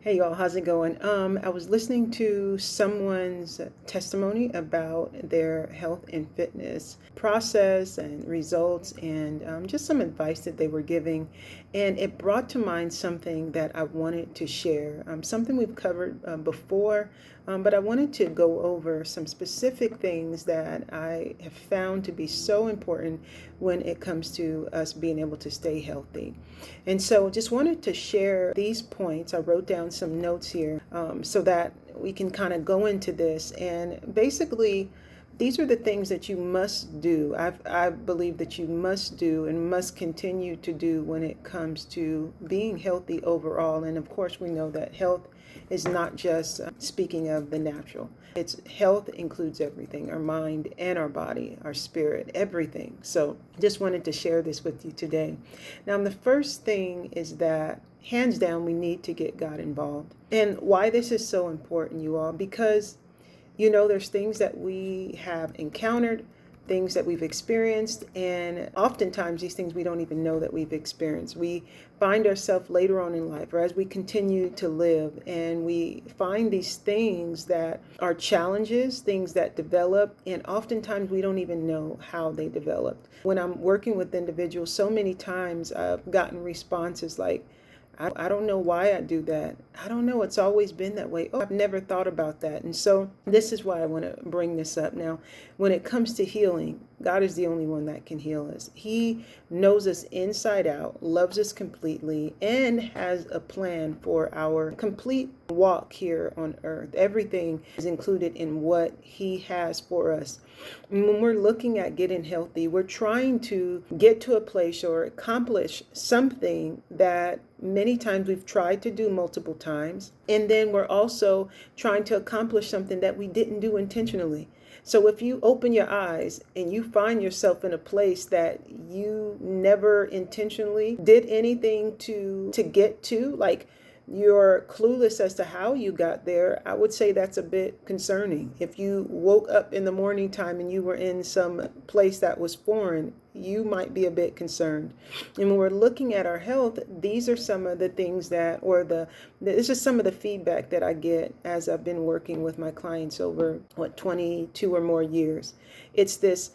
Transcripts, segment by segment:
Hey y'all, how's it going? I was listening to someone's testimony about their health and fitness process and results, and just some advice that they were giving. And it brought to mind something that I wanted to share, something we've covered before, but I wanted to go over some specific things that I have found to be so important when it comes to us being able to stay healthy. And so just wanted to share these points. I wrote down some notes here so that we can kind of go into this. And basically, these are the things that you must do. I believe that you must do and must continue to do when it comes to being healthy overall. And of course, we know that health is not just speaking of the natural. It's health includes everything, our mind and our body, our spirit, everything. So just wanted to share this with you today. Now, the first thing is that hands down, we need to get God involved. And why this is so important, you all, because there's things that we have encountered, things that we've experienced, and oftentimes these things we don't even know that we've experienced. We find ourselves later on in life, or as we continue to live, and we find these things that are challenges, things that develop, and oftentimes we don't even know how they developed. When I'm working with individuals, so many times I've gotten responses like, I don't know why I do that. I don't know. It's always been that way. Oh, I've never thought about that. And so this is why I want to bring this up. Now, when it comes to healing, God is the only one that can heal us. He knows us inside out, loves us completely, and has a plan for our complete walk here on earth. Everything is included in what He has for us. And when we're looking at getting healthy, we're trying to get to a place or accomplish something that many times we've tried to do multiple times. And then we're also trying to accomplish something that we didn't do intentionally. So if you open your eyes and you find yourself in a place that you never intentionally did anything to get to, like you're clueless as to how you got there, I would say that's a bit concerning. If you woke up in the morning time and you were in some place that was foreign, you might be a bit concerned. And when we're looking at our health, these are some of the things that, this is some of the feedback that I get as I've been working with my clients over 22 or more years. It's this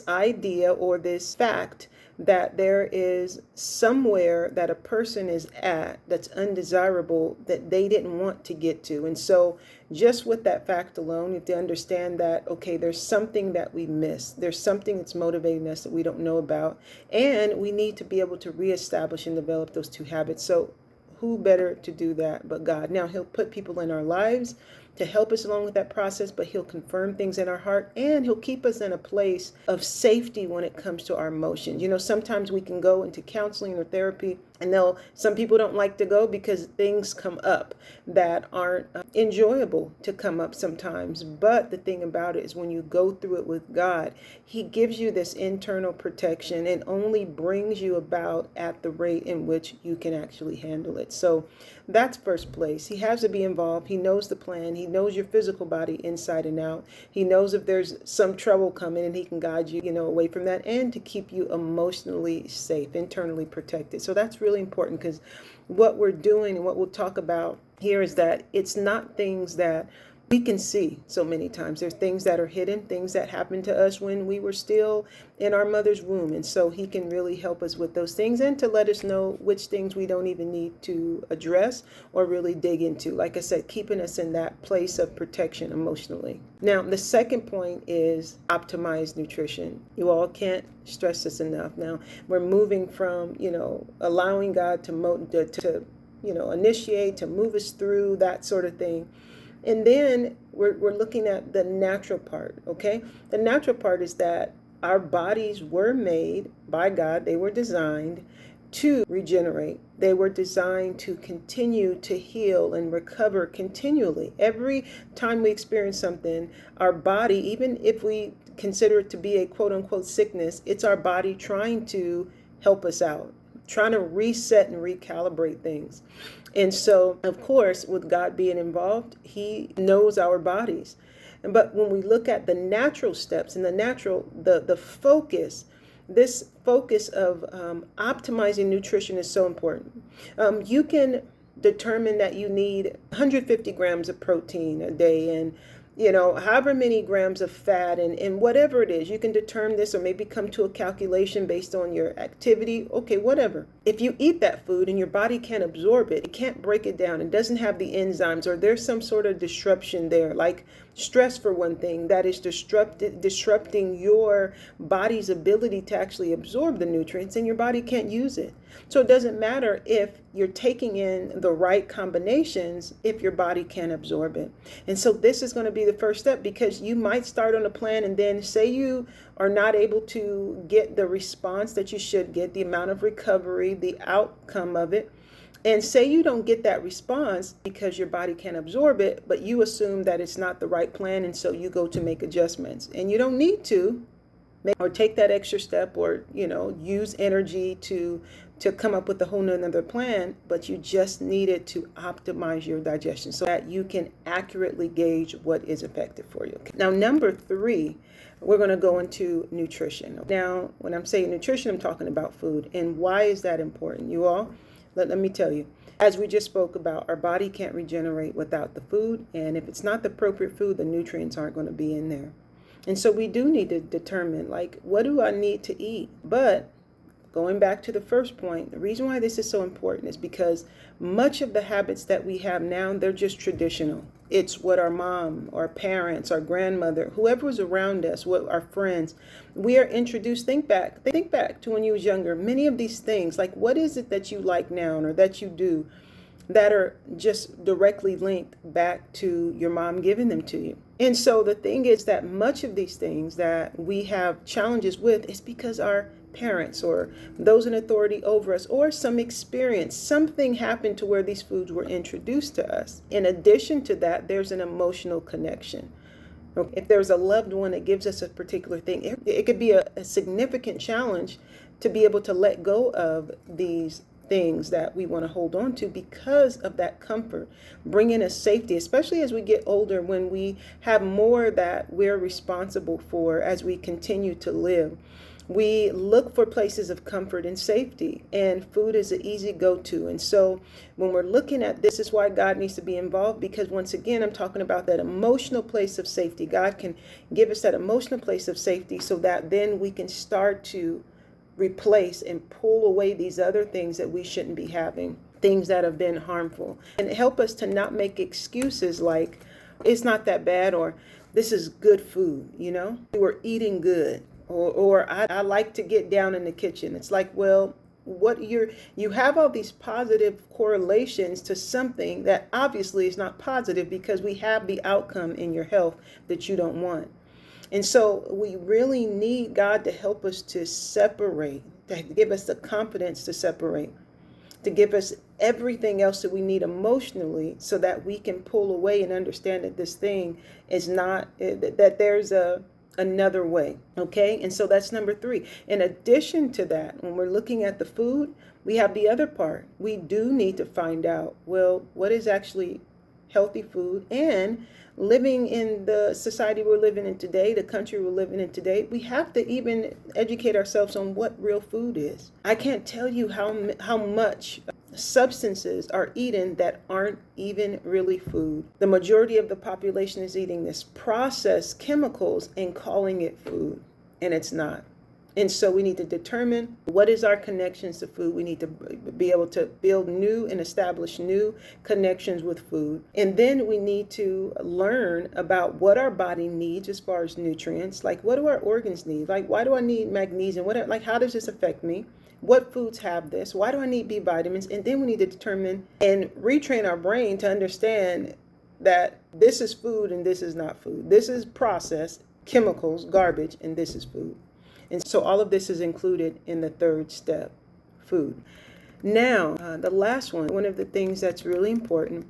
idea or this fact that there is somewhere that a person is at that's undesirable that they didn't want to get to. And so just with that fact alone, you have to understand that, okay, there's something that we miss. There's something that's motivating us that we don't know about. And we need to be able to reestablish and develop those two habits. So who better to do that but God? Now, He'll put people in our lives to help us along with that process, but He'll confirm things in our heart, and He'll keep us in a place of safety when it comes to our emotions. Sometimes we can go into counseling or therapy, and some people don't like to go because things come up that aren't enjoyable to come up sometimes. But the thing about it is when you go through it with God, He gives you this internal protection and only brings you about at the rate in which you can actually handle it. So that's first place. He has to be involved. He knows the plan. He knows your physical body inside and out. He knows if there's some trouble coming, and He can guide you, away from that, and to keep you emotionally safe, internally protected. So that's really important, because what we're doing and what we'll talk about here is that it's not things that we can see so many times. There's things that are hidden, things that happened to us when we were still in our mother's womb. And so He can really help us with those things and to let us know which things we don't even need to address or really dig into. Like I said, keeping us in that place of protection emotionally. Now, the second point is optimized nutrition. You all can't stress this enough. Now, we're moving from, allowing God to initiate, to move us through, that sort of thing. And then we're looking at the natural part, okay? The natural part is that our bodies were made by God. They were designed to regenerate. They were designed to continue to heal and recover continually. Every time we experience something, our body, even if we consider it to be a quote unquote sickness, it's our body trying to help us out, trying to reset and recalibrate things. And so, of course, with God being involved, He knows our bodies. But when we look at the natural steps and the focus, this focus of optimizing nutrition is so important. You can determine that you need 150 grams of protein a day, and however many grams of fat, and whatever it is, you can determine this or maybe come to a calculation based on your activity. Okay, whatever. If you eat that food and your body can't absorb it, it can't break it down, it doesn't have the enzymes, or there's some sort of disruption there, like stress for one thing, that is disrupting your body's ability to actually absorb the nutrients, and your body can't use it. So it doesn't matter if you're taking in the right combinations if your body can't absorb it. And so this is going to be the first step, because you might start on a plan and then say you are not able to get the response that you should get, the amount of recovery, the outcome of it. And say you don't get that response because your body can't absorb it, but you assume that it's not the right plan, and so you go to make adjustments. And you don't need to or take that extra step, or use energy to come up with a whole nother plan, but you just needed to optimize your digestion so that you can accurately gauge what is effective for you. Okay. Now, number 3, we're going to go into nutrition. Now, when I'm saying nutrition, I'm talking about food. And why is that important? You all, let me tell you. As we just spoke about, our body can't regenerate without the food. And if it's not the appropriate food, the nutrients aren't going to be in there. And so we do need to determine, what do I need to eat? But going back to the first point, the reason why this is so important is because much of the habits that we have now, they're just traditional. It's what our mom, our parents, our grandmother, whoever was around us, what our friends, we are introduced. Think back to when you was younger. Many of these things, like what is it that you like now or that you do that are just directly linked back to your mom giving them to you. And so the thing is that much of these things that we have challenges with is because our parents or those in authority over us, or some experience, something happened to where these foods were introduced to us. In addition to that, there's an emotional connection. If there's a loved one that gives us a particular thing, it could be a significant challenge to be able to let go of these things that we want to hold on to because of that comfort, bringing us safety, especially as we get older, when we have more that we're responsible for as we continue to live. We look for places of comfort and safety, and food is an easy go-to. And so when we're looking at this, is why God needs to be involved, because once again, I'm talking about that emotional place of safety. God can give us that emotional place of safety so that then we can start to replace and pull away these other things that we shouldn't be having, things that have been harmful, and help us to not make excuses like it's not that bad, or this is good food, we're eating good, or I like to get down in the kitchen. It's like, well, you have all these positive correlations to something that obviously is not positive, because we have the outcome in your health that you don't want. And so we really need God to help us to separate, to give us the confidence to separate, to give us everything else that we need emotionally so that we can pull away and understand that this thing is not, that there's another way. Okay. And so that's number 3. In addition to that, when we're looking at the food, we have the other part. We do need to find out, well, what is actually healthy food, and living in the society we're living in today, the country we're living in today, we have to even educate ourselves on what real food is. I can't tell you how much substances are eaten that aren't even really food. The majority of the population is eating this processed chemicals and calling it food, and it's not. And so we need to determine what is our connections to food. We need to be able to build new and establish new connections with food. And then we need to learn about what our body needs as far as nutrients. Like, what do our organs need? Like, why do I need magnesium? How does this affect me? What foods have this? Why do I need B vitamins? And then we need to determine and retrain our brain to understand that this is food and this is not food. This is processed chemicals, garbage, and this is food. And so all of this is included in the 3rd step, food. Now, the last one of the things that's really important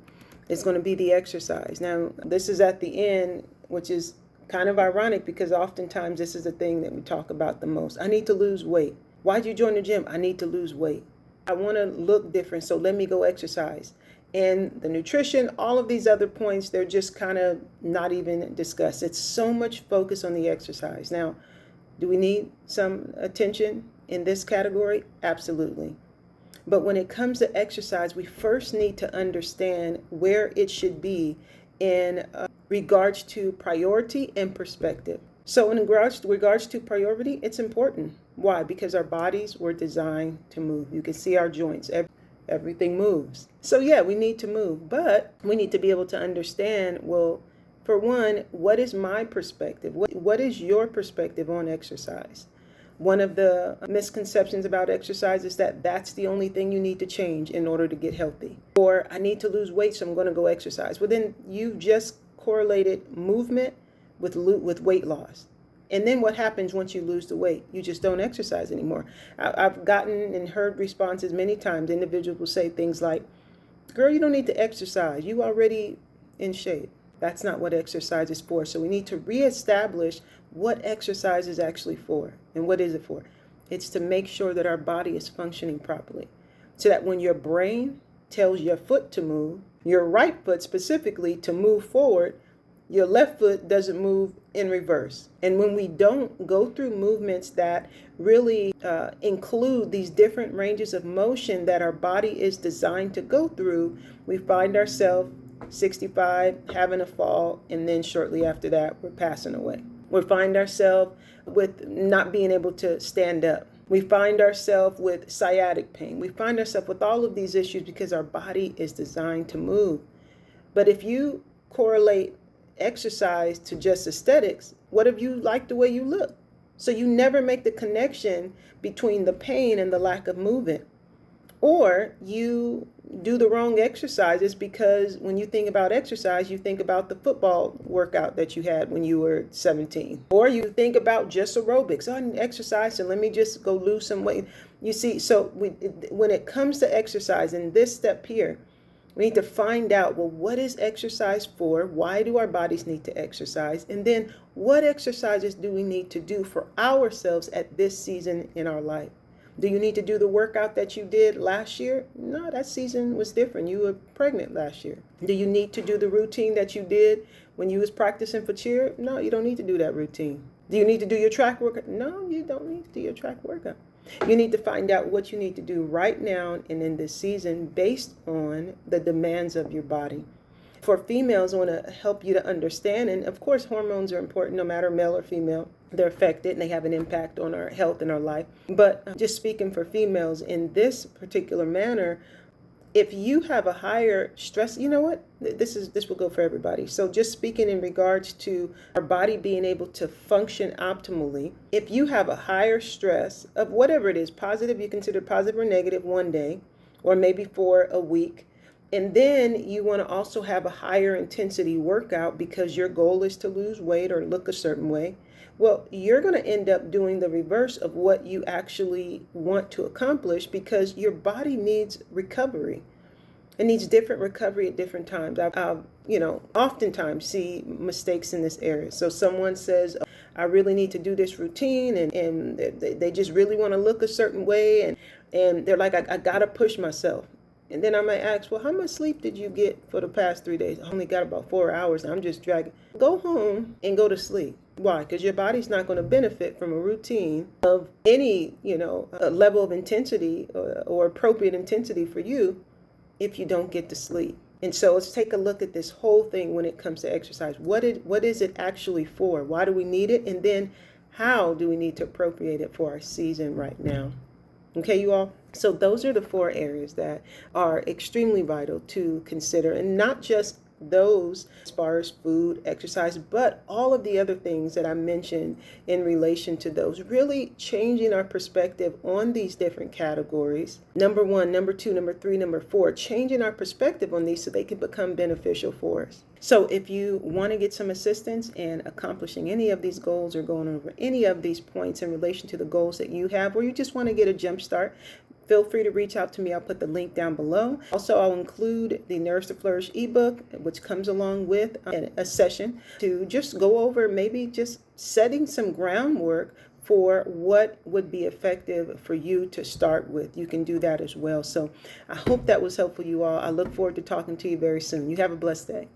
is going to be the exercise. Now, this is at the end, which is kind of ironic because oftentimes this is the thing that we talk about the most. I need to lose weight. Why'd you join the gym? I need to lose weight. I want to look different, so let me go exercise. And the nutrition, all of these other points, they're just kind of not even discussed. It's so much focus on the exercise. Now, do we need some attention in this category? Absolutely. But when it comes to exercise, we first need to understand where it should be in regards to priority and perspective. So in regards to priority, it's important. Why? Because our bodies were designed to move. You can see our joints. Everything moves. So yeah, we need to move, but we need to be able to understand, well, for one, what is my perspective? What is your perspective on exercise? One of the misconceptions about exercise is that that's the only thing you need to change in order to get healthy. Or I need to lose weight, so I'm going to go exercise. Well, then you've just correlated movement with weight loss. And then what happens once you lose the weight? You just don't exercise anymore. I've gotten and heard responses many times. Individuals will say things like, girl, you don't need to exercise. You already in shape. That's not what exercise is for. So we need to reestablish what exercise is actually for. And what is it for? It's to make sure that our body is functioning properly. So that when your brain tells your foot to move, your right foot specifically to move forward, your left foot doesn't move in reverse. And when we don't go through movements that really include these different ranges of motion that our body is designed to go through, we find ourselves 65, having a fall, and then shortly after that, we're passing away. We find ourselves with not being able to stand up. We find ourselves with sciatic pain. We find ourselves with all of these issues because our body is designed to move. But if you correlate exercise to just aesthetics, what if you like the way you look? So you never make the connection between the pain and the lack of movement. Or you do the wrong exercises because when you think about exercise, you think about the football workout that you had when you were 17. Or you think about just aerobics. Oh, I need exercise, and let me just go lose some weight. You see, so when it comes to exercise, in this step here, we need to find out, well, what is exercise for? Why do our bodies need to exercise? And then what exercises do we need to do for ourselves at this season in our life? Do you need to do the workout that you did last year? No, that season was different. You were pregnant last year. Do you need to do the routine that you did when you was practicing for cheer? No, you don't need to do that routine. Do you need to do your track workout? No, you don't need to do your track workout. You need to find out what you need to do right now and in this season based on the demands of your body. For females, I want to help you to understand, and of course hormones are important no matter male or female. They're affected and they have an impact on our health and our life. But just speaking for females in this particular manner, if you have a higher stress, you know what? This will go for everybody. So just speaking in regards to our body being able to function optimally, if you have a higher stress of whatever it is, positive, you consider positive or negative one day, or maybe for a week, and then you want to also have a higher intensity workout because your goal is to lose weight or look a certain way. Well, you're going to end up doing the reverse of what you actually want to accomplish because your body needs recovery. It needs different recovery at different times. I've oftentimes see mistakes in this area. So someone says, I really need to do this routine, and they just really want to look a certain way, and they're like, I got to push myself. And then I might ask, well, how much sleep did you get for the past 3 days? I only got about 4 hours. I'm just dragging. Go home and go to sleep. Why? Because your body's not going to benefit from a routine of any, a level of intensity or appropriate intensity for you if you don't get to sleep. And so let's take a look at this whole thing when it comes to exercise. What is it actually for? Why do we need it? And then how do we need to appropriate it for our season right now? Okay, you all? So those are the 4 areas that are extremely vital to consider, and not just those as far as food, exercise, but all of the other things that I mentioned in relation to those, really changing our perspective on these different categories. Number 1, number 2, number 3, number 4, changing our perspective on these so they can become beneficial for us. So if you want to get some assistance in accomplishing any of these goals or going over any of these points in relation to the goals that you have, or you just want to get a jump start, feel free to reach out to me. I'll put the link down below. Also, I'll include the Nerves to Flourish ebook, which comes along with a session to just go over maybe just setting some groundwork for what would be effective for you to start with. You can do that as well. So I hope that was helpful, you all. I look forward to talking to you very soon. You have a blessed day.